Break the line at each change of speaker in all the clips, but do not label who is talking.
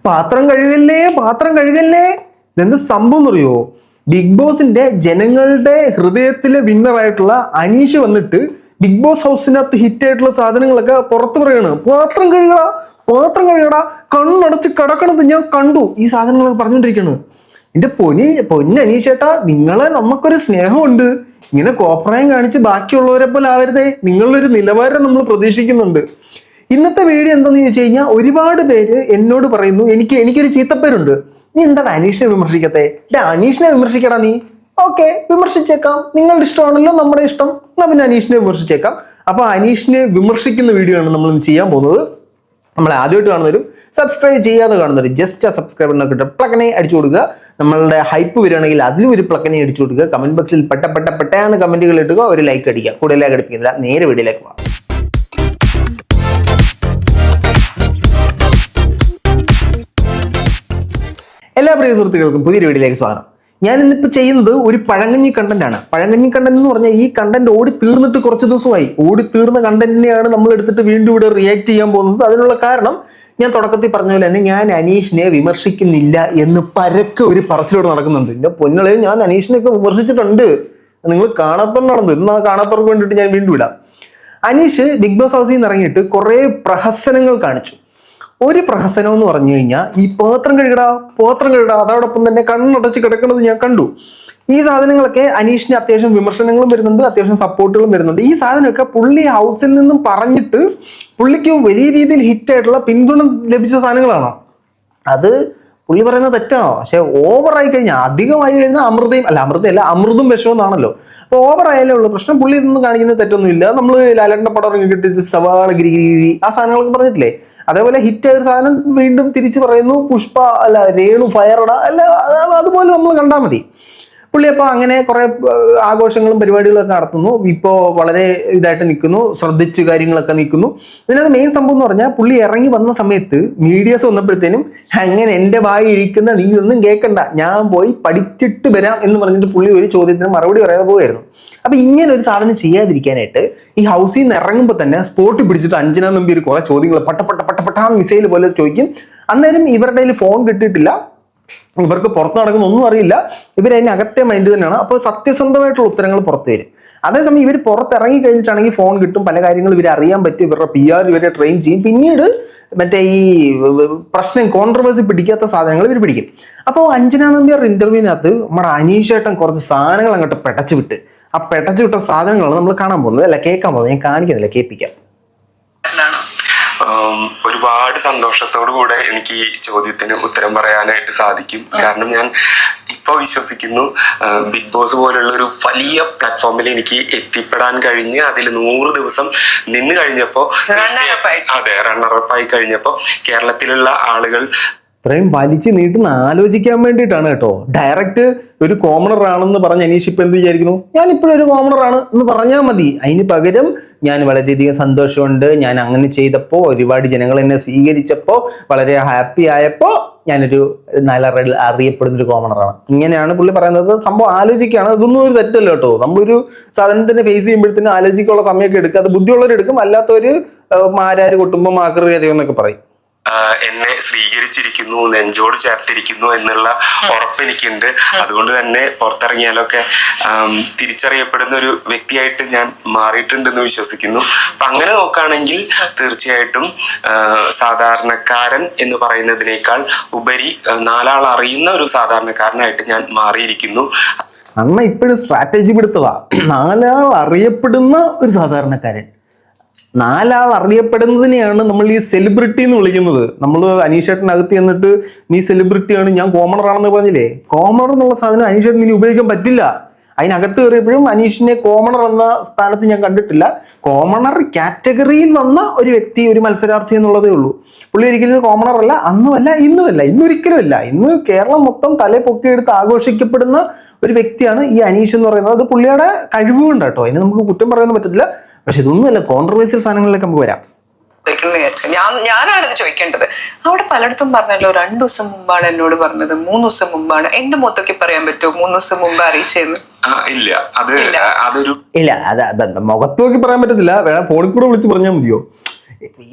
പാത്രം കഴുകല്ലേ. ഇതെന്ത് സംഭവം എന്നറിയോ? ബിഗ് ബോസിന്റെ ജനങ്ങളുടെ ഹൃദയത്തിലെ വിന്നറായിട്ടുള്ള അനീഷ് വന്നിട്ട് ബിഗ് ബോസ് ഹൗസിനകത്ത് ഹിറ്റ് ആയിട്ടുള്ള സാധനങ്ങളൊക്കെ പുറത്തു പറയാണ്. പാത്രം കഴുകടാ, കണ്ണടച്ച് കിടക്കണത് ഞാൻ കണ്ടു. ഈ സാധനങ്ങളൊക്കെ പറഞ്ഞുകൊണ്ടിരിക്കുകയാണ്. എന്റെ പൊന്നനീഷേട്ടാ, നിങ്ങളെ നമുക്കൊരു സ്നേഹമുണ്ട്. ഇങ്ങനെ കോപ്രായം കാണിച്ച് ബാക്കിയുള്ളവരെ പോലെ ആവരുതേ. നിങ്ങളൊരു നിലവാരം നമ്മൾ പ്രതീക്ഷിക്കുന്നുണ്ട്. ഇന്നത്തെ വീഡിയോ എന്താന്ന് ചോദിച്ചു കഴിഞ്ഞാൽ, ഒരുപാട് പേര് എന്നോട് പറയുന്നു എനിക്കൊരു ചീത്തപ്പേരുണ്ട്. നീ എന്താണ് അനീഷിനെ വിമർശിക്കത്തെ? അനീഷിനെ വിമർശിക്കടാ നീ. ഓക്കെ, വിമർശിച്ചേക്കാം, നിങ്ങളുടെ ഇഷ്ടമാണല്ലോ, നമ്മുടെ ഇഷ്ടം. എന്നാ പിന്നെ അനീഷിനെ വിമർശിച്ചേക്കാം. അപ്പൊ അനീഷിനെ വിമർശിക്കുന്ന വീഡിയോ ആണ് നമ്മൾ ഇന്ന് ചെയ്യാൻ പോകുന്നത്. നമ്മൾ ആദ്യമായിട്ട് കാണുന്നവരും സബ്സ്ക്രൈബ് ചെയ്യാതെ കാണുന്നവരും ജസ്റ്റ് ആ സബ്സ്ക്രൈബറിനെ കിട്ടും പ്ലക്കനെ അടിച്ചു കൊടുക്കുക. നമ്മളുടെ ഹൈപ്പ് വരികയാണെങ്കിൽ അതിലും ഒരു പ്ലക്കനെ അടിച്ചു കൊടുക്കുക. കമന്റ് ബോക്സിൽ പെട്ടെന്ന് കമന്റുകൾ ഇട്ടുക, ഒരു ലൈക്ക് അടിക്കുക. കൂടുതലായി അടിപ്പിക്കുന്നില്ല, നേരെ വീഡിയോയിലേക്ക് പോകാം. എല്ലാ പ്രിയ സുഹൃത്തുക്കൾക്കും പുതിയൊരു വീഡിയോയിലേക്ക് സ്വാഗതം. ഞാൻ ഇന്നിപ്പോൾ ചെയ്യുന്നത് ഒരു പഴങ്കഞ്ഞി കണ്ടന്റ് ആണ്. പഴങ്കഞ്ഞി കണ്ടന്റ് എന്ന് പറഞ്ഞാൽ ഈ കണ്ടന്റ് ഓടി തീർന്നിട്ട് കുറച്ച് ദിവസമായി. ഓടി തീർന്ന കണ്ടന്റിനെയാണ് നമ്മൾ എടുത്തിട്ട് വീണ്ടും ഇവിടെ റിയാക്ട് ചെയ്യാൻ പോകുന്നത്. അതിനുള്ള കാരണം ഞാൻ തുടക്കത്തിൽ പറഞ്ഞ പോലെ തന്നെ ഞാൻ അനീഷിനെ വിമർശിക്കുന്നില്ല എന്ന് പരക്കെ ഒരു പറച്ചിലൂടെ നടക്കുന്നുണ്ട്. എൻ്റെ പൊന്നളെ, ഞാൻ അനീഷിനെയൊക്കെ വിമർശിച്ചിട്ടുണ്ട്. നിങ്ങൾ കാണാത്തോണ്ടാണെന്ന്. ഇന്ന് ആ കാണാത്തവർക്ക് വേണ്ടിയിട്ട് ഞാൻ വീണ്ടും ഇടാം. അനീഷ് ബിഗ് ബോസ് ഹൗസിൽ നിന്ന് ഇറങ്ങിയിട്ട് കുറേ പ്രഹസനങ്ങൾ കാണിച്ചു. ഒരു പ്രഹസനം എന്ന് പറഞ്ഞു കഴിഞ്ഞാൽ, ഈ പാത്രം കഴുകടാ, അതോടൊപ്പം തന്നെ കണ്ണടച്ച് കിടക്കുന്നത് ഞാൻ കണ്ടു. ഈ സാധനങ്ങളൊക്കെ അനീഷിന് അത്യാവശ്യം വിമർശനങ്ങളും വരുന്നുണ്ട്, അത്യാവശ്യം സപ്പോർട്ടുകളും വരുന്നുണ്ട്. ഈ സാധനമൊക്കെ പുള്ളി ഹൗസിൽ നിന്നും പറഞ്ഞിട്ട് പുള്ളിക്ക് വലിയ രീതിയിൽ ഹിറ്റായിട്ടുള്ള പിന്തുണ ലഭിച്ച സാധനങ്ങളാണോ? അത് പുള്ളി പറയുന്നത് തെറ്റാണോ? പക്ഷെ ഓവറായി കഴിഞ്ഞാൽ, അധികമായി കഴിഞ്ഞാൽ അമൃതും വിഷവും എന്നാണല്ലോ. അപ്പൊ ഓവറായാലേ ഉള്ളൂ പ്രശ്നം. പുള്ളി ഇതൊന്നും കാണിക്കുന്നത് തെറ്റൊന്നുമില്ല. നമ്മൾ ലാലേട്ടൻ്റെ പടം കിട്ടിയിട്ട് സവാള ഗിരി ആ സാധനങ്ങളൊക്കെ പറഞ്ഞിട്ടില്ലേ? അതേപോലെ ഹിറ്റായ ഒരു സാധനം വീണ്ടും തിരിച്ചു പറയുന്നു, പുഷ്പ രേണു ഫയറടാ അതുപോലെ നമ്മൾ കണ്ടാൽ മതി. പുള്ളി അപ്പോൾ അങ്ങനെ കുറെ ആഘോഷങ്ങളും പരിപാടികളൊക്കെ നടത്തുന്നു. ഇപ്പോൾ വളരെ ഇതായിട്ട് നിൽക്കുന്നു, ശ്രദ്ധിച്ച് കാര്യങ്ങളൊക്കെ നിൽക്കുന്നു. ഇതിനകത്ത് മെയിൻ സംഭവം എന്ന് പറഞ്ഞാൽ, പുള്ളി ഇറങ്ങി വന്ന സമയത്ത് മീഡിയസ് വന്നപ്പോഴത്തേനും അങ്ങനെ എൻ്റെ വായി ഇരിക്കുന്ന നീ ഒന്നും കേൾക്കണ്ട, ഞാൻ പോയി പഠിച്ചിട്ട് വരാം എന്ന് പറഞ്ഞിട്ട് പുള്ളി ഒരു ചോദ്യത്തിന് മറുപടി പറയാതെ പോവുമായിരുന്നു. അപ്പൊ ഇങ്ങനെ ഒരു സാധനം ചെയ്യാതിരിക്കാനായിട്ട് ഈ ഹൗസിൽ നിന്ന് ഇറങ്ങുമ്പോൾ തന്നെ സ്പോട്ടിൽ പിടിച്ചിട്ട് അഞ്ജന നമ്പി കുറെ ചോദ്യങ്ങൾ പട്ട മിസൈൽ പോലെ ചോദിക്കും. അന്നേരം ഇവരുടെ കയ്യിൽ ഫോൺ കിട്ടിയിട്ടില്ല, ഇവർക്ക് പുറത്ത് നടക്കുന്ന ഒന്നും അറിയില്ല, ഇവരതിന് അകത്തെ മൈൻഡ് തന്നെയാണ്. അപ്പോൾ സത്യസന്ധമായിട്ടുള്ള ഉത്തരങ്ങൾ പുറത്തു വരും. അതേസമയം ഇവർ പുറത്തിറങ്ങി കഴിഞ്ഞിട്ടാണെങ്കിൽ ഫോൺ കിട്ടും, പല കാര്യങ്ങളും ഇവർ അറിയാൻ പറ്റും, ഇവരുടെ PR ഇവരെ ട്രെയിൻ ചെയ്യും. പിന്നീട് മറ്റേ ഈ കോൺട്രവേഴ്സി പിടിക്കാത്ത സാധനങ്ങൾ ഇവർ പിടിക്കും. അപ്പോൾ അഞ്ജന നമ്പ്യാർ ഇന്റർവ്യൂവിനകത്ത് നമ്മുടെ അനീഷേട്ടൻ കുറച്ച് സാധനങ്ങൾ അങ്ങോട്ട് പെടച്ചു വിട്ട്, ആ പെടച്ചു വിട്ട സാധനങ്ങളാണ് നമ്മൾ കാണാൻ പോകുന്നത്. അല്ല, കേൾക്കാൻ പോകുന്നത്. ഞാൻ കാണിക്കുന്നില്ല, കേൾപ്പിക്കാം.
ഒരുപാട് സന്തോഷത്തോടു കൂടെ എനിക്ക് ഈ ചോദ്യത്തിന് ഉത്തരം പറയാനായിട്ട് സാധിക്കും. കാരണം ഞാൻ ഇപ്പോൾ വിശ്വസിക്കുന്നു, ബിഗ് ബോസ് പോലുള്ള ഒരു വലിയ പ്ലാറ്റ്ഫോമിൽ എനിക്ക് എത്തിപ്പെടാൻ കഴിഞ്ഞ് അതിൽ 100 ദിവസം നിന്ന് കഴിഞ്ഞപ്പോൾ, അതെ, റണ്ണറപ്പായി കഴിഞ്ഞപ്പോൾ കേരളത്തിലുള്ള ആളുകൾ
ഇത്രയും വലിച്ചു നീട്ടുന്ന ആലോചിക്കാൻ വേണ്ടിയിട്ടാണ് കേട്ടോ. ഡയറക്റ്റ് ഒരു കോമണർ ആണെന്ന് പറഞ്ഞ് അനീഷ് ഇപ്പൊ എന്ത് വിചാരിക്കുന്നു? ഞാൻ ഇപ്പോഴും ഒരു കോമണർ ആണ് എന്ന് പറഞ്ഞാൽ മതി. അതിന് പകരം ഞാൻ വളരെയധികം സന്തോഷമുണ്ട്, ഞാൻ അങ്ങനെ ചെയ്തപ്പോൾ ഒരുപാട് ജനങ്ങൾ എന്നെ സ്വീകരിച്ചപ്പോൾ വളരെ ഹാപ്പി ആയപ്പോൾ ഞാനൊരു നല്ല അറിയപ്പെടുന്ന ഒരു കോമണറാണ്. ഇങ്ങനെയാണ് പുള്ളി പറയുന്നത്. സംഭവം ആലോചിക്കുകയാണ്. ഇതൊന്നും ഒരു തെറ്റല്ല കേട്ടോ. നമ്മളൊരു സാധനത്തിനെ ഫേസ് ചെയ്യുമ്പോഴത്തേനും ആലോചിക്കാനുള്ള സമയമൊക്കെ എടുക്കുക. അത് ബുദ്ധിയുള്ളവരെടുക്കും, അല്ലാത്തവര് മാരാര് കൊട്ടുമ്പോൾ മാക്കറി അറിയുമെന്നൊക്കെ പറയും.
എന്നെ സ്വീകരിച്ചിരിക്കുന്നു, നെഞ്ചോട് ചേർത്തിരിക്കുന്നു എന്നുള്ള ഉറപ്പ് എനിക്കുണ്ട്. അതുകൊണ്ട് തന്നെ പുറത്തിറങ്ങിയാലൊക്കെ തിരിച്ചറിയപ്പെടുന്ന ഒരു വ്യക്തിയായിട്ട് ഞാൻ മാറിയിട്ടുണ്ടെന്ന് വിശ്വസിക്കുന്നു. അപ്പൊ അങ്ങനെ നോക്കുകയാണെങ്കിൽ തീർച്ചയായിട്ടും സാധാരണക്കാരൻ എന്ന് പറയുന്നതിനേക്കാൾ ഉപരി 4 ആൾ അറിയുന്ന ഒരു സാധാരണക്കാരനായിട്ട് ഞാൻ മാറിയിരിക്കുന്നു.
അമ്മ ഇപ്പോഴും സ്ട്രാറ്റജി പിടുത്തതാ. 4 ആൾ അറിയപ്പെടുന്ന ഒരു സാധാരണക്കാരൻ. 4 ആൾ അറിയപ്പെടുന്നതിനെയാണ് നമ്മൾ ഈ സെലിബ്രിറ്റി എന്ന് വിളിക്കുന്നത്. നമ്മൾ അനീഷേട്ടനകത്ത് ചെന്നിട്ട് നീ സെലിബ്രിറ്റിയാണ്, ഞാൻ കോമണർ ആണെന്ന് പറഞ്ഞില്ലേ? കോമണർ എന്നുള്ള സാധനം അനീഷേട്ടൻ ഇനി ഉപയോഗിക്കാൻ പറ്റില്ല. അതിനകത്ത് കയറിയപ്പോഴും അനീഷിനെ കോമണർ എന്ന സ്ഥാനത്ത് ഞാൻ കണ്ടിട്ടില്ല. കോമണർ കാറ്റഗറിയിൽ വന്ന ഒരു വ്യക്തി, ഒരു മത്സരാർത്ഥി എന്നുള്ളതേ ഉള്ളൂ. പുള്ളി ഒരിക്കലും ഒരു കോമണർ അല്ല, അന്നുമല്ല, ഇന്നുമല്ല, ഇന്നൊരിക്കലും അല്ല. ഇന്ന് കേരളം മൊത്തം തല പൊക്കിയെടുത്ത് ആഘോഷിക്കപ്പെടുന്ന ഒരു വ്യക്തിയാണ് ഈ അനീഷ് എന്ന് പറയുന്നത്. അത് പുള്ളിയുടെ കഴിവുകൊണ്ട് കേട്ടോ, അതിന് നമുക്ക് കുറ്റം പറയാൻ പറ്റത്തില്ല. പക്ഷെ ഇതൊന്നുമല്ല, കോൺട്രവേഴ്സ്യൽ സാധനങ്ങളിലേക്ക് നമുക്ക് വരാം.
ഞാനാണിത് ചോദിക്കേണ്ടത്. അവിടെ പലയിടത്തും പറഞ്ഞല്ലോ 2 ദിവസം മുമ്പാണ് എന്നോട് പറഞ്ഞത്, 3 ദിവസം മുമ്പാണ്. എന്റെ മൊത്തൊക്കെ പറയാൻ പറ്റുമോ 3 ദിവസം മുമ്പ് അറിയിച്ചെന്ന്?
ഇല്ല, അത്
മുഖത്ത് നോക്കി പറയാൻ പറ്റത്തില്ല. വേണം ഫോണിൽ കൂടെ വിളിച്ച് പറഞ്ഞാൽ മതിയോ?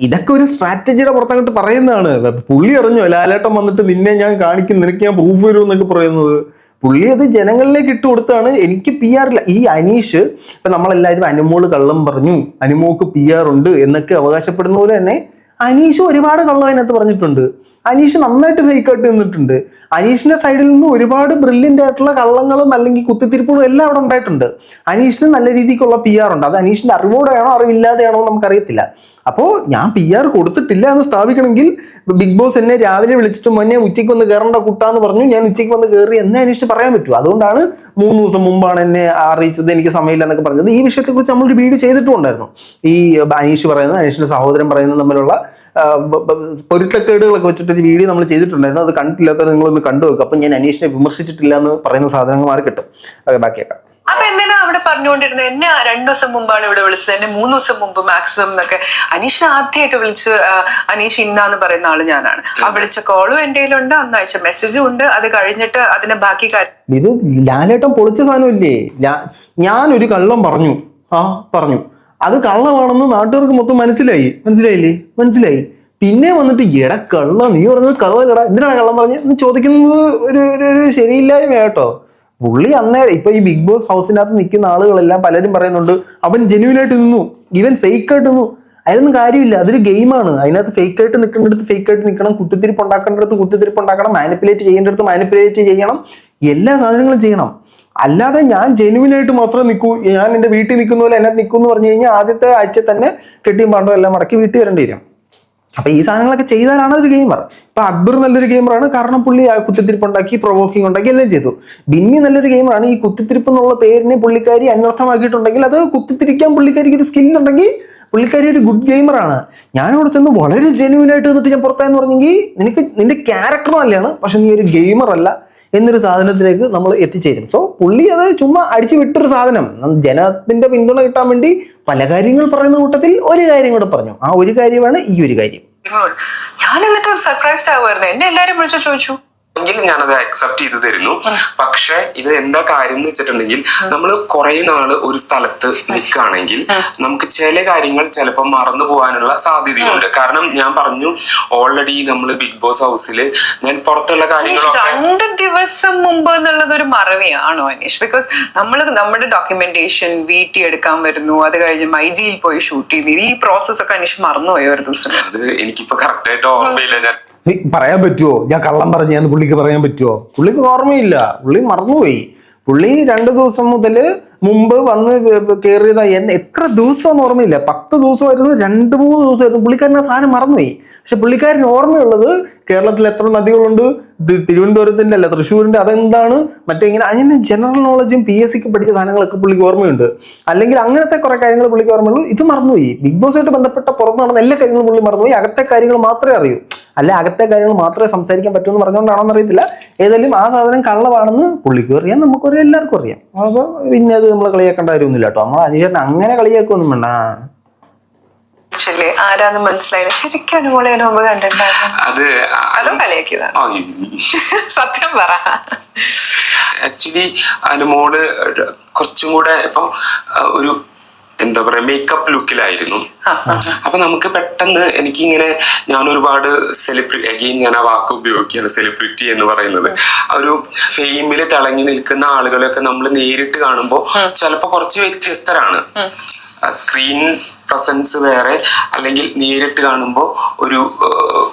ഇതൊക്കെ ഒരു സ്ട്രാറ്റജിയുടെ പുറത്തങ്ങോട്ട് പറയുന്നതാണ്. പുള്ളി അറിഞ്ഞോ ലാലേട്ടൻ വന്നിട്ട് നിന്നെ ഞാൻ കാണിക്കും, നിനക്ക് ഞാൻ പ്രൂഫ് തരും എന്നൊക്കെ പറയുന്നത്. പുള്ളി അത് ജനങ്ങളിലേക്ക് ഇട്ട് കൊടുത്താണ്. എനിക്ക് PR ഇല്ല. ഈ അനീഷ് ഇപ്പൊ നമ്മളെല്ലാവരും അനുമോള് കള്ളം പറഞ്ഞു, അനുമോക്ക് PR ഉണ്ട് എന്നൊക്കെ അവകാശപ്പെടുന്ന പോലെ തന്നെ അനീഷ് ഒരുപാട് കള്ളം അതിനകത്ത് പറഞ്ഞിട്ടുണ്ട്. അനീഷ് നന്നായിട്ട് ഫേക്കായിട്ട് നിന്നിട്ടുണ്ട്. അനീഷിന്റെ സൈഡിൽ നിന്ന് ഒരുപാട് ബ്രില്യൻ്റ് ആയിട്ടുള്ള കള്ളങ്ങളും അല്ലെങ്കിൽ കുത്തിത്തിരിപ്പുകളും എല്ലാം അവിടെ ഉണ്ടായിട്ടുണ്ട്. അനീഷിന് നല്ല രീതിക്കുള്ള PR ഉണ്ട്. അത് അനീഷിന്റെ അറിവോടെയാണോ അറിവില്ലാതെയാണോ നമുക്കറിയത്തില്ല. അപ്പോൾ ഞാൻ PR കൊടുത്തിട്ടില്ല എന്ന് സ്ഥാപിക്കണമെങ്കിൽ ബിഗ് ബോസ് എന്നെ രാവിലെ വിളിച്ചിട്ട് മോനെ ഉച്ചയ്ക്ക് വന്ന് കയറേണ്ട കുട്ടാന്ന് പറഞ്ഞു, ഞാൻ ഉച്ചയ്ക്ക് വന്ന് കയറി എന്നേ അനീഷിന് പറയാൻ പറ്റൂ. അതുകൊണ്ടാണ് 3 ദിവസം മുമ്പാണ് എന്നെ അറിയിച്ചത്, എനിക്ക് സമയമില്ല എന്നൊക്കെ പറഞ്ഞത്. ഈ വിഷയത്തെക്കുറിച്ച് നമ്മളൊരു വീഡിയോ ചെയ്തിട്ടുണ്ടായിരുന്നു. ഈ അനീഷ് പറയുന്നത് അനീഷിന്റെ സഹോദരൻ പറയുന്നത് തമ്മിലുള്ള പൊരുത്തക്കേടുകളൊക്കെ വെച്ചിട്ടൊരു വീഡിയോ നമ്മൾ ചെയ്തിട്ടുണ്ടായിരുന്നു. അത് കണ്ടിട്ടില്ലാത്തവർ നിങ്ങളൊന്ന് കണ്ടു വെക്കുക. അപ്പം ഞാൻ അനീഷിനെ വിമർശിച്ചിട്ടില്ല എന്ന് പറയുന്ന സാധനങ്ങൾ മാറി കിട്ടും. ബാക്കിയൊക്കെ
അപ്പൊ എന്തിനാ അവിടെ പറഞ്ഞുകൊണ്ടിരുന്നത്? എന്നെ 2 ദിവസം മുമ്പാണ് ഇവിടെ വിളിച്ചത്, എന്നെ 3 ദിവസം മുമ്പ് മാക്സിമം എന്നൊക്കെ. അനീഷിനെ ആദ്യമായിട്ട് വിളിച്ച് അനീഷ് ഇന്നാന്ന് പറയുന്ന ആള് ഞാനാണ്. ആ വിളിച്ച കോളും എന്റെ കയ്യിലുണ്ട്, അന്ന് അയച്ച മെസ്സേജും ഉണ്ട്. അത് കഴിഞ്ഞിട്ട് അതിന്റെ ബാക്കി കാര്യം
ഇത് ലാലേട്ടൻ പൊളിച്ച സാധനമില്ലേ. ഞാനൊരു കള്ളം പറഞ്ഞു, പറഞ്ഞു, അത് കള്ളമാണെന്ന് നാട്ടുകാർക്ക് മൊത്തം മനസ്സിലായി. പിന്നെ വന്നിട്ട് എടാ കള്ളം, നീ പറഞ്ഞത് കള്ളല്ലടാ, എന്തിനാണ് കള്ളം പറഞ്ഞത് എന്ന് ചോദിക്കുന്നത് ഒരു ശരിയില്ലായ്മ കേട്ടോ. പുള്ളി അന്നേരം ഇപ്പൊ ഈ ബിഗ് ബോസ് ഹൗസിനകത്ത് നിൽക്കുന്ന ആളുകളെല്ലാം പലരും പറയുന്നുണ്ട് അവൻ ജെന്യൂനായിട്ട് നിന്നു, ഇവൻ ഫേക്കായിട്ട് നിന്നു. അതിനൊന്നും കാര്യമില്ല, അതൊരു ഗെയിമാണ്. അതിനകത്ത് ഫേക്കായിട്ട് നിൽക്കേണ്ടടുത്ത് ഫേക്കായിട്ട് നിൽക്കണം, കുത്തിത്തിരിപ്പ് ഉണ്ടാക്കേണ്ടടുത്ത് കുത്തിത്തിരിപ്പ് ഉണ്ടാക്കണം, മാനിപ്പുലേറ്റ് ചെയ്യേണ്ടടുത്ത് മാനിപ്പുലേറ്റ് ചെയ്യണം, എല്ലാ സാധനങ്ങളും ചെയ്യണം. അല്ലാതെ ഞാൻ ജെന്യൂനായിട്ട് മാത്രം നിൽക്കൂ, ഞാൻ എൻ്റെ വീട്ടിൽ നിൽക്കുന്ന പോലെ അതിനകത്ത് നിൽക്കും എന്ന് പറഞ്ഞു കഴിഞ്ഞാൽ ആദ്യത്തെ ആഴ്ച തന്നെ കെട്ടിയും പാണ്ടോ എല്ലാം മടക്കി വീട്ടിൽ വരേണ്ടി വരും. അപ്പൊ ഈ സാധനങ്ങളൊക്കെ ചെയ്താലാണ് അതൊരു ഗെയിമർ. ഇപ്പൊ അക്ബർ നല്ലൊരു ഗെയിമറാണ്, കാരണം പുള്ളി കുത്തിത്തിരിപ്പ് ഉണ്ടാക്കി, പ്രൊവോക്കിംഗ് ഉണ്ടാക്കി, എല്ലാം ചെയ്തു. ബിന്നി നല്ലൊരു ഗെയിമറാണ്. ഈ കുത്തിത്തിരിപ്പ് എന്നുള്ള പേരിനെ പുള്ളിക്കാരി അനർത്ഥമാക്കിയിട്ടുണ്ടെങ്കിൽ, അത് കുത്തിത്തിരിക്കാൻ പുള്ളിക്കാരിക്ക് ഒരു സ്കില്ലുണ്ടെങ്കിൽ പുള്ളിക്കാരി ഒരു ഗുഡ് ഗെയിമറാണ്. ഞാനിവിടെ ചെന്ന് വളരെ ജെന്യൂനായിട്ട് നിന്നിട്ട് ഞാൻ പുറത്തായെന്ന് പറഞ്ഞെങ്കിൽ നിന്റെ ക്യാരക്ടർ നല്ലതാണ്, പക്ഷെ നീ ഒരു ഗെയിമർ അല്ല എന്നൊരു സാധനത്തിലേക്ക് നമ്മൾ എത്തിച്ചേരും. സോ പുള്ളി അത് ചുമ്മാ അടിച്ചു വിട്ടൊരു സാധനം. ജനത്തിന്റെ പിന്തുണ കിട്ടാൻ വേണ്ടി പല കാര്യങ്ങൾ പറയുന്ന കൂട്ടത്തിൽ ഒരു കാര്യം കൂടെ പറഞ്ഞു. ആ ഒരു കാര്യമാണ് ഈ ഒരു കാര്യം.
ഞാൻ എന്നിട്ട് സർപ്രൈസ്ഡ് ആവുമായിരുന്നു. എന്നെ എല്ലാരും വിളിച്ചു ചോദിച്ചു
എങ്കിൽ ഞാനത് അക്സെപ്റ്റ് ചെയ്ത് തരുന്നു. പക്ഷെ ഇത് എന്താ കാര്യം എന്ന് വെച്ചിട്ടുണ്ടെങ്കിൽ, നമ്മൾ കുറെ നാള് ഒരു സ്ഥലത്ത് നിൽക്കുകയാണെങ്കിൽ നമുക്ക് ചില കാര്യങ്ങൾ ചിലപ്പോൾ മറന്നു പോകാനുള്ള സാധ്യതയുണ്ട്. കാരണം ഞാൻ പറഞ്ഞു ഓൾറെഡി നമ്മൾ ബിഗ് ബോസ് ഹൗസിൽ ഞാൻ പുറത്തുള്ള കാര്യങ്ങളൊക്കെ
2 ദിവസം മുമ്പ് എന്നുള്ളത് ഒരു മറവിയാണോ അനീഷ്? ബിക്കോസ് നമ്മുടെ ഡോക്യുമെന്റേഷൻ വീട്ടിൽ എടുക്കാൻ വരുന്നു, അത് കഴിഞ്ഞ് മൈജിയിൽ പോയി ഷൂട്ട് ചെയ്തു, ഈ പ്രോസസ് ഒക്കെ അനീഷ് മറന്നുപോയോ ഒരു ദിവസം?
അത് എനിക്കിപ്പോ കറക്റ്റ് ആയിട്ട് ഓർമ്മയില്ല. ഞാൻ
പറയാൻ പറ്റുമോ ഞാൻ കള്ളം പറഞ്ഞാന്ന് പുള്ളിക്ക് പറയാൻ പറ്റുമോ? പുള്ളിക്ക് ഓർമ്മയില്ല, പുള്ളി മറന്നുപോയി. പുള്ളി 2 ദിവസം മുതൽ മുമ്പ് വന്ന് കയറിയതാ. എത്ര ദിവസമെന്ന് ഓർമ്മയില്ല, 10 ദിവസമായിരുന്നു, 2-3 ദിവസമായിരുന്നു. പുള്ളിക്കാരൻ ആ സാധനം മറന്നുപോയി. പക്ഷെ പുള്ളിക്കാരന് ഓർമ്മയുള്ളത് കേരളത്തിൽ എത്ര നദികളുണ്ട്, തിരുവനന്തപുരത്തിന്റെ അല്ല തൃശ്ശൂരിന്റെ, അതെന്താണ്, മറ്റേ ഇങ്ങനെ അങ്ങനെ ജനറൽ നോളജും PSCക്ക് പഠിച്ച സാധനങ്ങളൊക്കെ പുള്ളിക്ക് ഓർമ്മയുണ്ട്. അല്ലെങ്കിൽ അങ്ങനത്തെ കുറെ കാര്യങ്ങൾ പുള്ളിക്ക് ഓർമ്മയുള്ളൂ. ഇത് മറന്നുപോയി. ബിഗ് ബോസുമായിട്ട് ബന്ധപ്പെട്ട പുറത്ത് നടന്ന എല്ലാ കാര്യങ്ങളും പുള്ളി മറന്നുപോയി. അകത്തെ കാര്യങ്ങൾ മാത്രമേ അറിയൂ, അല്ല അകത്തെ കാര്യങ്ങൾ മാത്രമേ സംസാരിക്കാൻ പറ്റൂ എന്ന് പറഞ്ഞുകൊണ്ടാണോന്ന് അറിയത്തില്ല. ഏതായാലും ആ സാധനം കള്ളമാണെന്ന് പുള്ളിക്കും അറിയാം, നമുക്കറിയാം, എല്ലാവർക്കും അറിയാം. അപ്പോൾ പിന്നെ അത് നമ്മൾ കളിയാക്കേണ്ട കാര്യമൊന്നുമില്ല കേട്ടോ. നമ്മൾ അനീഷേട്ടൻ അങ്ങനെ കളിയാക്കൊന്നും വേണ്ട.
ആരാന്ന് മനസ്സിലായില്ല. ശരിക്കും അനുമോളെ മുമ്പ് കണ്ടിട്ടുണ്ടായിരുന്നു. അതും കളിയാക്കിയതാണ്. സത്യം പറ.
ആക്ച്വലി അനുമോള് കുറച്ചും കൂടെ ഇപ്പൊ ഒരു എന്താ പറയാ മേക്കപ്പ് ലുക്കിലായിരുന്നു. അപ്പൊ നമുക്ക് പെട്ടെന്ന് എനിക്കിങ്ങനെ ഞാൻ ഒരുപാട് അഗെയിൻ ഞാൻ ആ വാക്ക് ഉപയോഗിക്കുകയാണ്, സെലിബ്രിറ്റി എന്ന് പറയുന്നത്. ഒരു ഫെയിമില് തിളങ്ങി നിൽക്കുന്ന ആളുകളെയൊക്കെ നമ്മൾ നേരിട്ട് കാണുമ്പോൾ ചിലപ്പോ കുറച്ച് വ്യത്യസ്തരാണ്. സ്ക്രീൻ പ്രസൻസ് വേറെ, അല്ലെങ്കിൽ നേരിട്ട് കാണുമ്പോൾ ഒരു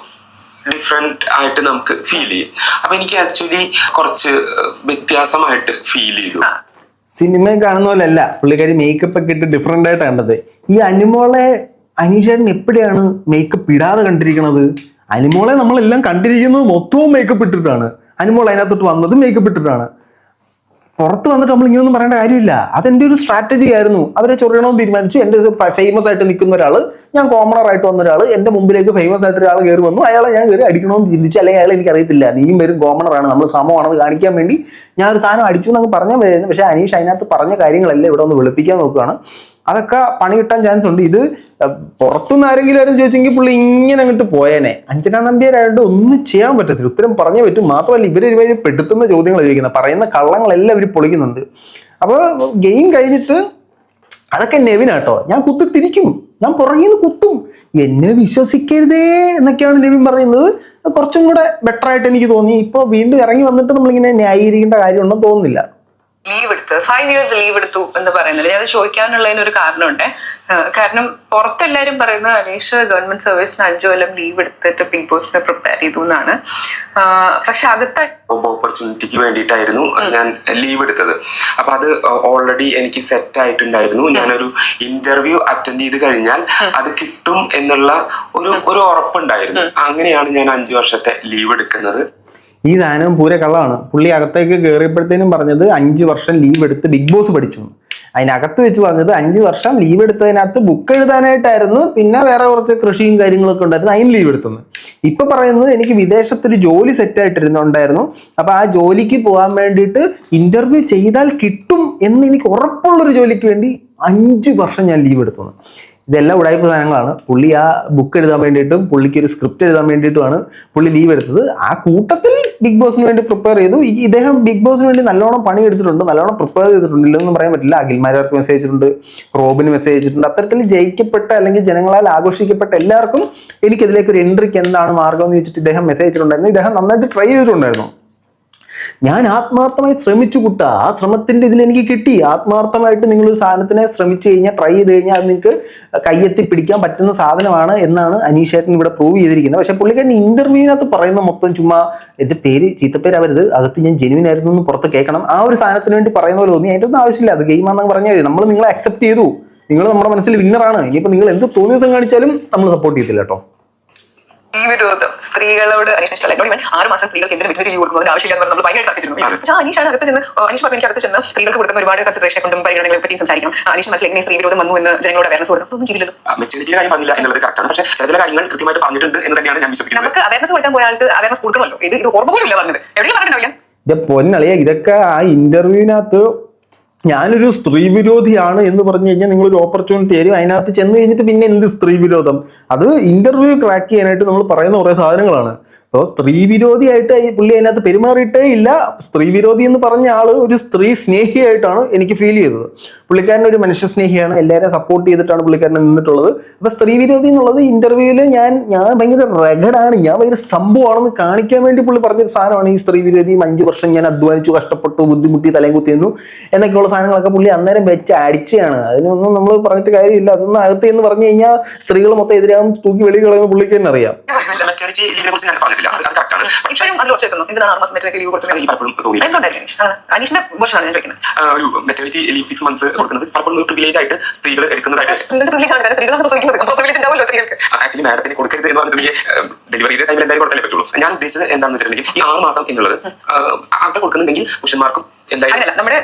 ഡിഫറെന്റ് ആയിട്ട് നമുക്ക് ഫീൽ ചെയ്യും. അപ്പൊ എനിക്ക് ആക്ച്വലി കുറച്ച് വ്യത്യാസമായിട്ട് ഫീൽ ചെയ്തു.
സിനിമയിൽ കാണുന്ന പോലെ അല്ല പുള്ളിക്കാരി മേക്കപ്പ് ഒക്കെ ഇട്ട് ഡിഫറെന്റ് ആയിട്ട് കണ്ടത്. ഈ അനുമോളെ അനീഷേട്ടൻ എപ്പോഴാണ് മേക്കപ്പ് ഇടാതെ കണ്ടിരിക്കണത്? അനുമോളെ നമ്മളെല്ലാം കണ്ടിരിക്കുന്നത് മൊത്തവും മേക്കപ്പ് ഇട്ടിട്ടാണ്. അനുമോൾ അതിനകത്തോട്ട് വന്നത് മേക്കപ്പ് ഇട്ടിട്ടാണ്. പുറത്ത് വന്നിട്ട് നമ്മൾ ഇങ്ങനെയൊന്നും പറയേണ്ട കാര്യമില്ല. അതെൻ്റെ ഒരു സ്ട്രാറ്റജി ആയിരുന്നു. അവരെ ചൊറിയണമെന്ന് തീരുമാനിച്ചു. എൻ്റെ ഫേമസ് ആയിട്ട് നിൽക്കുന്ന ഒരാൾ, ഞാൻ കോമണർ ആയിട്ട് വന്ന ഒരാൾ എൻ്റെ മുമ്പിലേക്ക് ഫേമസ് ആയിട്ട് ഒരാൾ കയറി വന്നു, അയാളെ ഞാൻ കയറി അടിക്കണമെന്ന് ചിന്തിച്ചു. അല്ലെങ്കിൽ അയാളെ എനിക്കറിയത്തില്ല, നീയും വരും കോമണറാണ്, നമ്മൾ സമമാണെന്ന് കാണിക്കാൻ വേണ്ടി ഞാൻ ഒരു സാധനം അടിച്ചു എന്നങ്ങ് പറഞ്ഞാൽ വരുന്നത്. പക്ഷേ അനീഷ് അതിനകത്ത് പറഞ്ഞ കാര്യങ്ങളെല്ലാം ഇവിടെ ഒന്ന് വെളുപ്പിക്കാൻ നോക്കുകയാണ്. അതൊക്കെ പണി കിട്ടാൻ ചാൻസ് ഉണ്ട്. ഇത് പുറത്തുനിന്ന് ആരെങ്കിലും ആരും ചോദിച്ചെങ്കിൽ പുള്ളി ഇങ്ങനെ അങ്ങോട്ട് പോയേനെ. അഞ്ജന നമ്പ്യാരായിട്ട് ഒന്നും ചെയ്യാൻ പറ്റത്തില്ല, ഉത്തരം പറഞ്ഞേ പറ്റും. മാത്രമല്ല ഇവര് പെടുത്തുന്ന ചോദ്യങ്ങൾ ചോദിക്കുന്നത്, പറയുന്ന കള്ളങ്ങളെല്ലാം ഇവർ പൊളിക്കുന്നുണ്ട്. അപ്പോൾ ഗെയിം കഴിഞ്ഞിട്ട് അതൊക്കെ നെവിനാട്ടോ. ഞാൻ കുത്തിത്തിരിക്കും, ഞാൻ പുറകിൽ നിന്ന് കുത്തും, എന്നെ വിശ്വസിക്കരുതേ എന്നൊക്കെയാണ് നെവിൻ പറയുന്നത്. കുറച്ചും കൂടെ ബെറ്റർ ആയിട്ട് എനിക്ക് തോന്നി. ഇപ്പോൾ വീണ്ടും ഇറങ്ങി വന്നിട്ട് നമ്മളിങ്ങനെ ന്യായീകരിക്കേണ്ട കാര്യമുണ്ടെന്ന് തോന്നുന്നില്ല.
ലീവ് എടുത്ത് 5 years ലീവ് എടുത്തു എന്ന് പറയുന്നത് ഞാൻ അത് ചോദിക്കാനുള്ളതിന് ഒരു കാരണമുണ്ട്. കാരണം പുറത്തെല്ലാരും പറയുന്നത് അനീഷ് ഗവൺമെന്റ് സർവീസിന് 5 കൊല്ലം ലീവ് എടുത്തിട്ട് ബിഗ് ബോസിനെ പ്രിപ്പയർ ചെയ്തു എന്നാണ്. പക്ഷെ അകത്ത്
ഓപ്പർച്യൂണിറ്റിക്ക് വേണ്ടിയിട്ടായിരുന്നു ഞാൻ ലീവ് എടുത്തത്. അപ്പൊ അത് ഓൾറെഡി എനിക്ക് സെറ്റ് ആയിട്ടുണ്ടായിരുന്നു. ഞാനൊരു ഇന്റർവ്യൂ അറ്റൻഡ് ചെയ്ത് കഴിഞ്ഞാൽ അത് കിട്ടും എന്നുള്ള ഒരു ഉറപ്പുണ്ടായിരുന്നു. അങ്ങനെയാണ് ഞാൻ 5 വർഷത്തെ ലീവ് എടുക്കുന്നത്.
ഈ സാധനം പൂര കള്ളമാണ്. പുള്ളി അകത്തേക്ക് കയറിയപ്പോഴത്തേനും പറഞ്ഞത് 5 വർഷം ലീവ് എടുത്ത് ബിഗ് ബോസ് പഠിച്ചു. അതിനകത്ത് വെച്ച് പറഞ്ഞത് 5 വർഷം ലീവ് എടുത്തതിനകത്ത് ബുക്ക് എഴുതാനായിട്ടായിരുന്നു, പിന്നെ വേറെ കുറച്ച് കൃഷിയും കാര്യങ്ങളൊക്കെ ഉണ്ടായിരുന്നു, അതിന് ലീവ് എടുത്തത്. ഇപ്പൊ പറയുന്നത് എനിക്ക് വിദേശത്തൊരു ജോലി സെറ്റ് ആയിട്ടിരുന്നുണ്ടായിരുന്നു, അപ്പൊ ആ ജോലിക്ക് പോകാൻ വേണ്ടിയിട്ട് ഇന്റർവ്യൂ ചെയ്താൽ കിട്ടും എന്ന് എനിക്ക് ഉറപ്പുള്ളൊരു ജോലിക്ക് വേണ്ടി 5 വർഷം ഞാൻ ലീവ് എടുത്തു. ഇതെല്ലാം ഉടായ്പ സാധനങ്ങളാണ്. പുള്ളി ആ ബുക്ക് എഴുതാൻ വേണ്ടിയിട്ടും പുള്ളിക്ക് ഒരു സ്ക്രിപ്റ്റ് എഴുതാൻ വേണ്ടിയിട്ടുമാണ് പുള്ളി ലീവ് എടുത്തത്. ആ കൂട്ടത്തിൽ ബിഗ് ബോസിന് വേണ്ടി പ്രിപ്പയർ ചെയ്തു. ഇദ്ദേഹം ബിഗ് ബോസിന് വേണ്ടി നല്ലോണം പണി എടുത്തിട്ടുണ്ട്, നല്ലോണം പ്രിപ്പയർ ചെയ്തിട്ടുണ്ട്, ഇല്ലെന്നും പറയാൻ പറ്റില്ല. അഖിൽമാരാർക്ക് മെസ്സേജ് അയച്ചിട്ടുണ്ട്, റോബിന് മെസ്സേജ് അയച്ചിട്ടുണ്ട്. അത്തരത്തിൽ ജയിക്കപ്പെട്ട അല്ലെങ്കിൽ ജനങ്ങളാൽ ആഘോഷിക്കപ്പെട്ട എല്ലാവർക്കും എനിക്കിതിലേക്ക് ഒരു എൻട്രിക്ക് എന്താണ് മാർഗം എന്ന് ചോദിച്ചിട്ട് ഇദ്ദേഹം മെസ്സേജ് അയച്ചിട്ടുണ്ടായിരുന്നു. ഇദ്ദേഹം നന്നായിട്ട് ട്രൈ ചെയ്തിട്ടുണ്ടായിരുന്നു. ഞാൻ ആത്മാർത്ഥമായി ശ്രമിച്ചു കുട്ട, ആ ശ്രമത്തിന്റെ ഇതിൽ എനിക്ക് കിട്ടി. ആത്മാർത്ഥമായിട്ട് നിങ്ങളൊരു സാധനത്തിനെ ശ്രമിച്ചു കഴിഞ്ഞാൽ, ട്രൈ ചെയ്ത് കഴിഞ്ഞാൽ അത് നിങ്ങൾക്ക് കയ്യെത്തി പിടിക്കാൻ പറ്റുന്ന സാധനമാണ് എന്നാണ് അനീഷേട്ടൻ ഇവിടെ പ്രൂവ് ചെയ്തിരിക്കുന്നത്. പക്ഷെ പുള്ളിക്കാരൻ ഇന്റർവ്യൂവിനകത്ത് പറയുന്ന മൊത്തം ചുമ്മാ എന്റെ പേര് ചീത്തപ്പേരാവരുത്, അകത്ത് ഞാൻ ജെനുവിൻ ആയിരുന്നു എന്ന് പുറത്ത് കേൾക്കണം, ആ ഒരു സാധനത്തിന് വേണ്ടി പറയുന്ന പോലെ തോന്നി. അതിൻ്റെ ഒന്നും ആവശ്യമില്ല. അത് ഗെയിമാണെന്ന് പറഞ്ഞാൽ മതി. നമ്മൾ നിങ്ങളെ അക്സെപ്റ്റ് ചെയ്തു, നിങ്ങൾ നമ്മുടെ മനസ്സിൽ വിന്നറാണ്. ഇനിയിപ്പോൾ നിങ്ങൾ എന്ത് തോന്നിയ ദിവസം കാണിച്ചാലും നമ്മൾ സപ്പോർട്ട് ചെയ്തില്ല കേട്ടോ.
ഈ വിരോധം സ്ത്രീകളോട് അനീഷ് 6 മാസം സ്ത്രീകൾക്ക് എന്തിനും വിസിറ്റ് ലീവ് കൊടുക്കുന്നത് ആവശ്യമില്ല നമ്മൾ ഭയങ്കര തർക്കിച്ചിരുന്നു. പക്ഷേ അനീഷാണ് അകത്ത് ചെന്ന് അനീഷ് പറഞ്ഞു എനിക്ക് അകത്ത് ചെന്ന് സ്ത്രീകൾക്ക് കൊടുക്കുന്ന ഒരുപാട് കൺസിഡറേഷൻ കൊണ്ടും പരിഗണനകളെ പറ്റിയും സംസാരിക്കണം. അനീഷ് മനസ്സിൽ എങ്ങനെ സ്ത്രീ വിരോധം വന്നു എന്ന് ജനങ്ങളോട് അവയർനെസ് കൊടുക്കണം. ഒന്നും ചെയ്തില്ലല്ലോ.
കാര്യം പറഞ്ഞില്ല എന്നുള്ളത് കറക്റ്റാണ്. പക്ഷേ ചില കാര്യങ്ങൾ കൃത്യമായിട്ട് പറഞ്ഞിട്ടുണ്ട് എന്ന് തന്നെയാണ് ഞാൻ വിശ്വസിക്കുന്നത്.
നമുക്ക് അവയർനെസ് കൊടുക്കാൻ പോയ ആൾക്ക് അവയർനെസ് കൊടുക്കണമല്ലോ. ഇത് ഓർമ്മ പോലും ഇല്ല പറഞ്ഞത്, എവിടെയും പറഞ്ഞിട്ടുണ്ടാവില്ല.
ഇത് പൊന്നളിയ, ഇതൊക്കെ ആ ഇന്റർവ്യൂവിനകത്ത് ഞാനൊരു സ്ത്രീ വിരോധിയാണ് എന്ന് പറഞ്ഞു കഴിഞ്ഞാൽ നിങ്ങളൊരു ഓപ്പർച്യൂണിറ്റി തരും, അതിനകത്ത് ചെന്ന് കഴിഞ്ഞിട്ട് പിന്നെ എന്ത് സ്ത്രീ വിരോധം? അത് ഇന്റർവ്യൂ ക്രാക്ക് ചെയ്യാനായിട്ട് നമ്മൾ പറയുന്ന കുറേ സാധനങ്ങളാണ്. അപ്പോൾ സ്ത്രീ വിരോധിയായിട്ട് ഈ പുള്ളി അതിനകത്ത് പെരുമാറിയിട്ടേ ഇല്ല. സ്ത്രീ വിരോധി എന്ന് പറഞ്ഞ ആള് ഒരു സ്ത്രീ സ്നേഹിയായിട്ടാണ് എനിക്ക് ഫീൽ ചെയ്തത്. പുള്ളിക്കാരൻ ഒരു മനുഷ്യ സ്നേഹിയാണ്, എല്ലാവരെയും സപ്പോർട്ട് ചെയ്തിട്ടാണ് പുള്ളിക്കാരൻ നിന്നിട്ടുള്ളത്. അപ്പൊ സ്ത്രീ വിരോധി എന്നുള്ളത് ഇന്റർവ്യൂവിൽ ഞാൻ ഭയങ്കര റഗഡാണ്, ഞാൻ ഭയങ്കര സംഭവമാണെന്ന് കാണിക്കാൻ വേണ്ടി പുള്ളി പറഞ്ഞൊരു സാധനമാണ് ഈ സ്ത്രീ വിരോധി. 5 വർഷം ഞാൻ അധ്വാനിച്ചു, കഷ്ടപ്പെട്ടു, ബുദ്ധിമുട്ടി, തലയും കുത്തിയിരുന്നു എന്നൊക്കെയുള്ള സാധനങ്ങളൊക്കെ പുള്ളി അന്നേരം വെച്ച് അടിച്ചാണ്. അതിനൊന്നും നമ്മൾ പറഞ്ഞിട്ട് കാര്യമില്ല. അതൊന്നും അകത്ത് എന്ന് പറഞ്ഞു കഴിഞ്ഞാൽ സ്ത്രീകൾ മൊത്തം എതിരാകും, തൂക്കി വെളി കളയുന്ന പുള്ളിക്ക് തന്നെ അറിയാം.
മെറ്റേണിറ്റി ലീവ് 6 months കൊടുക്കുന്നത് പലപ്പോഴും പ്രിവിലേജ് ആയിട്ട് സ്ത്രീകൾ എടുക്കുന്നതായിട്ട് ആക്ച്വലി മാഡത്തിന് കൊടുക്കരുത് എന്ന് പറഞ്ഞിട്ടുണ്ടെങ്കിൽ ഡെലിവറിയുടെ ടൈമിൽ എന്തായാലും കൊടുത്താലേ പറ്റുള്ളൂ. ഞാൻ ഉദ്ദേശിച്ചത് എന്താണെന്ന് വെച്ചിട്ടുണ്ടെങ്കിൽ ഈ 6 മാസം എന്നുള്ളത് അവിടെ കൊടുക്കുന്നുണ്ടെങ്കിൽ പുരുഷന്മാർക്കും
നമ്മുടെ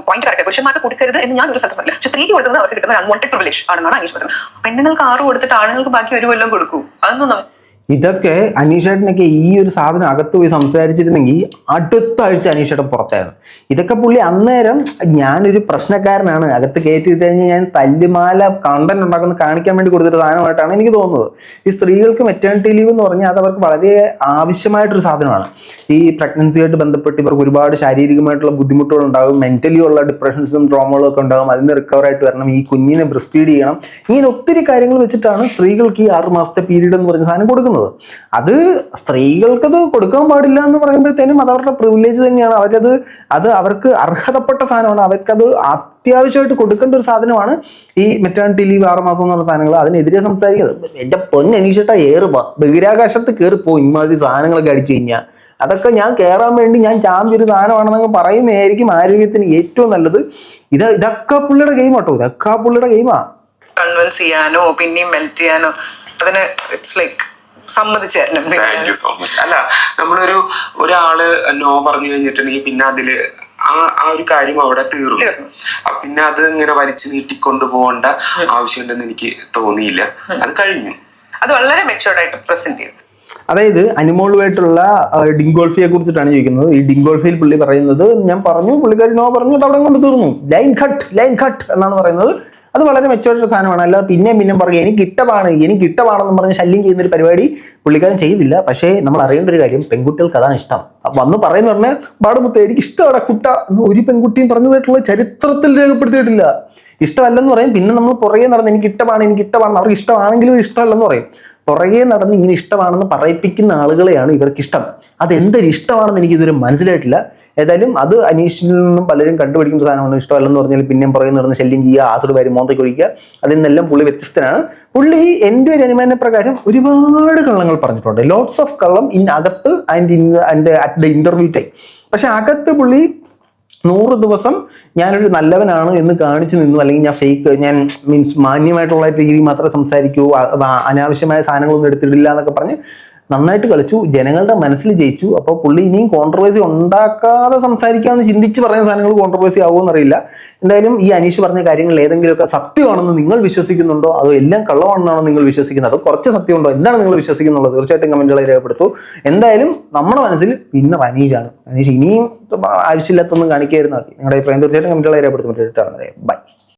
പോയിന്റ് കറക്റ്റ്. പുരുഷന്മാർക്ക് കൊടുക്കരുത് എന്ന് ഞാൻ ഒരു സ്ഥലത്ത് പറയില്ല. പക്ഷെ സ്ത്രീക്ക് കൊടുക്കുന്നത് അവർക്ക് കിട്ടുന്ന അൺവാണ്ടഡ് പ്രിവിലേജ് ആണെന്നാണ് അനീഷ് പറയുന്നത്. പെണ്ണുങ്ങൾക്ക് 6 കൊടുത്തിട്ട് ആണുങ്ങൾക്ക് ബാക്കി 1 കൊല്ലം കൊടുക്കൂ. അതൊന്നും
ഇതൊക്കെ അനീഷേട്ടനൊക്കെ ഈ ഒരു സാധനം അകത്ത് പോയി സംസാരിച്ചിരുന്നെങ്കിൽ അടുത്ത ആഴ്ച അനീഷേട്ടൻ പുറത്തായിരുന്നു. ഇതൊക്കെ പുള്ളി അന്നേരം ഞാനൊരു പ്രശ്നക്കാരനാണ്, അകത്ത് കയറ്റിയിട്ട് കഴിഞ്ഞാൽ ഞാൻ തല്ലുമാല കണ്ടന്റ് ഉണ്ടാക്കുന്ന കാണിക്കാൻ വേണ്ടി കൊടുത്തൊരു സാധനമായിട്ടാണ് എനിക്ക് തോന്നുന്നത്. ഈ സ്ത്രീകൾക്ക് മെറ്റേണിറ്റി ലീവ് എന്ന് പറഞ്ഞാൽ അത് അവർക്ക് വളരെ ആവശ്യമായിട്ടൊരു സാധനമാണ്. ഈ പ്രഗ്നൻസിയായിട്ട് ബന്ധപ്പെട്ട് ഇവർക്ക് ഒരുപാട് ശാരീരികമായിട്ടുള്ള ബുദ്ധിമുട്ടുകൾ ഉണ്ടാകും, മെന്റലി ഉള്ള ഡിപ്രഷൻസും ട്രോമകളും ഒക്കെ ഉണ്ടാകും. അതിന് റിക്കവർ ആയിട്ട് വരണം, ഈ കുഞ്ഞിനെ ബ്രസ്റ്റ് ഫീഡ് ചെയ്യണം, ഇങ്ങനെ ഒത്തിരി കാര്യങ്ങൾ വെച്ചിട്ടാണ് സ്ത്രീകൾക്ക് ഈ 6 മാസത്തെ പീരീഡ് എന്ന് പറഞ്ഞ സാധനം കൊടുക്കുന്നത്. അത് സ്ത്രീകൾക്കത് കൊടുക്കാൻ പാടില്ല എന്ന് പറയുമ്പോഴത്തേനും അത് അവരുടെ പ്രിവിലേജ് തന്നെയാണ്. അത് അവർക്ക് അർഹതപ്പെട്ട സാധനമാണ്. അവർക്കത് അത്യാവശ്യമായിട്ട് കൊടുക്കേണ്ട ഒരു സാധനമാണ് ഈ മെറ്റേണിറ്റി ലീവ് 6 മാസം എന്നുള്ള സാധനങ്ങൾ. അതിനെതിരെ സംസാരിക്കുന്നത് എന്റെ പൊന്നനീഷേട്ട ഏറുപോ, ബഹിരാകാശത്ത് കയറിപ്പോ ഇമാതിരി സാധനങ്ങളൊക്കെ അടിച്ചു കഴിഞ്ഞാൽ. അതൊക്കെ ഞാൻ കയറാൻ വേണ്ടി ഞാൻ ചാമ്പിയൊരു സാധനമാണെന്നങ്ങ് പറയുന്നതായിരിക്കും ആരോഗ്യത്തിന് ഏറ്റവും നല്ലത്. ഇതൊക്കെ പുള്ളിയുടെ ഗെയിം കേട്ടോ, ഇതൊക്കെ പുള്ളിയുടെ ഗെയിമാ.
കൺവിൻസ് ചെയ്യാനോ പിന്നെയും മെൽറ്റ് ചെയ്യാനോ അതിന് ഇറ്റ്സ് ലൈക്ക് സമ്മതിച്ചു തരണം.
Thank you so much. അല്ല, ഒരാള് നോ പറഞ്ഞു കഴിഞ്ഞിട്ടുണ്ടെങ്കിൽ പിന്നെ അതില് ആ ഒരു കാര്യം അവിടെ തീർന്നു. പിന്നെ അത് ഇങ്ങനെ വലിച്ചു നീട്ടിക്കൊണ്ടു പോകേണ്ട ആവശ്യമുണ്ടെന്ന് എനിക്ക് തോന്നിയില്ല. അത് കഴിഞ്ഞു.
അത് വളരെ മെച്ചുവേർഡ് ആയിട്ട് പ്രസന്റ് ചെയ്തു.
അതായത് അനിമോളുമായിട്ടുള്ള ഡിങ്കോൾഫിയെ കുറിച്ചിട്ടാണ് ചോദിക്കുന്നത്. ഈ ഡിങ്കോൾഫിയിൽ പുള്ളി പറയുന്നത്, ഞാൻ പറഞ്ഞു പുള്ളിക്കാരി നോ പറഞ്ഞു, അത് അവിടെ കൊണ്ട് തീർന്നു. ലൈൻ കട്ട് എന്നാണ് പറയുന്നത്. അത് വളരെ മെച്ചോറിറ്റി സാധനമാണ്. അല്ലാതെ പിന്നെയും പറയും എനിക്ക് ഇഷ്ടമാണെന്ന് പറഞ്ഞ് ശല്യം ചെയ്യുന്നൊരു പരിപാടി പുള്ളിക്കാരൻ ചെയ്തില്ല. പക്ഷേ നമ്മൾ അറിയേണ്ട ഒരു കാര്യം, പെൺകുട്ടികൾക്ക് അതാണ് ഇഷ്ടം. വന്ന് പറയുന്ന പറഞ്ഞാൽ പാടുമുത്ത എനിക്ക് ഇഷ്ടമാണ് കുട്ട എന്ന് ഒരു പെൺകുട്ടിയും പറഞ്ഞതായിട്ടുള്ള ചരിത്രത്തിൽ രേഖപ്പെടുത്തിയിട്ടില്ല. ഇഷ്ടമല്ലെന്ന് പറയും. പിന്നെ നമ്മൾ പുറകെ നടന്ന് എനിക്ക് ഇഷ്ടമാണെന്ന് അവർക്ക് ഇഷ്ടമാണെങ്കിലും ഇഷ്ടമല്ലെന്ന് പറയും. പുറകെ നടന്ന് ഇങ്ങനെ ഇഷ്ടമാണെന്ന് പറയിപ്പിക്കുന്ന ആളുകളെയാണ് ഇവർക്ക് ഇഷ്ടം. അതെന്തൊരു ഇഷ്ടമാണെന്ന് എനിക്ക് ഇതുവരെ മനസ്സിലായിട്ടില്ല. ഏതായാലും അത് അനീഷിൽ നിന്നും പലരും കണ്ടുപിടിക്കുന്ന സാധനമാണ്. ഇഷ്ടമല്ലെന്ന് പറഞ്ഞാൽ പിന്നെയും പുറകെ നടന്ന് ശല്യം ചെയ്യുക, ആസിഡ് വാരി മോന്തയ്ക്ക് ഒഴിക്കുക, അതിൽ നിന്നെല്ലാം പുള്ളി വ്യത്യസ്തനാണ്. പുള്ളി എൻ്റെ ഒരു അനുമാന പ്രകാരം ഒരുപാട് കള്ളങ്ങൾ പറഞ്ഞിട്ടുണ്ട്. ലോട്ട്സ് ഓഫ് കള്ളം അകത്ത് and at the interview time. പക്ഷെ അകത്ത് പുള്ളി 100 ദിവസം ഞാനൊരു നല്ലവനാണ് എന്ന് കാണിച്ചു നിന്നു, അല്ലെങ്കിൽ ഞാൻ മീൻസ് മാന്യമായിട്ടുള്ള രീതി മാത്രമേ സംസാരിക്കൂ, അനാവശ്യമായ സാധനങ്ങളൊന്നും എടുത്തിട്ടില്ല എന്നൊക്കെ പറഞ്ഞ് നന്നായിട്ട് കളിച്ചു, ജനങ്ങളുടെ മനസ്സിൽ ജയിച്ചു. അപ്പോൾ പുള്ളി ഇനിയും കോൺട്രവേഴ്സി ഉണ്ടാക്കാതെ സംസാരിക്കാമെന്ന് ചിന്തിച്ച് പറയുന്ന സാധനങ്ങൾ കോൺട്രവേഴ്സി ആവുമെന്ന് അറിയില്ല. എന്തായാലും ഈ അനീഷ് പറഞ്ഞ കാര്യങ്ങൾ ഏതെങ്കിലുമൊക്കെ സത്യമാണെന്ന് നിങ്ങൾ വിശ്വസിക്കുന്നുണ്ടോ, അതോ എല്ലാം കള്ളമാണെന്നാണോ നിങ്ങൾ വിശ്വസിക്കുന്നത്, അതോ കുറച്ച് സത്യമുണ്ടോ, എന്താണ് നിങ്ങൾ വിശ്വസിക്കുന്നുള്ളത് തീർച്ചയായിട്ടും കമന്റുകളിൽ രേഖപ്പെടുത്തൂ. എന്തായാലും നമ്മുടെ മനസ്സിൽ പിന്നെ അനീഷാണ്. അനീഷ് ഇനിയും ആവശ്യമില്ലാത്തൊന്നും കാണിക്കായിരുന്നു മതി. നിങ്ങളുടെ അഭിപ്രായം തീർച്ചയായിട്ടും കമന്റുകളിൽ രേഖപ്പെടുത്തും. ബൈ.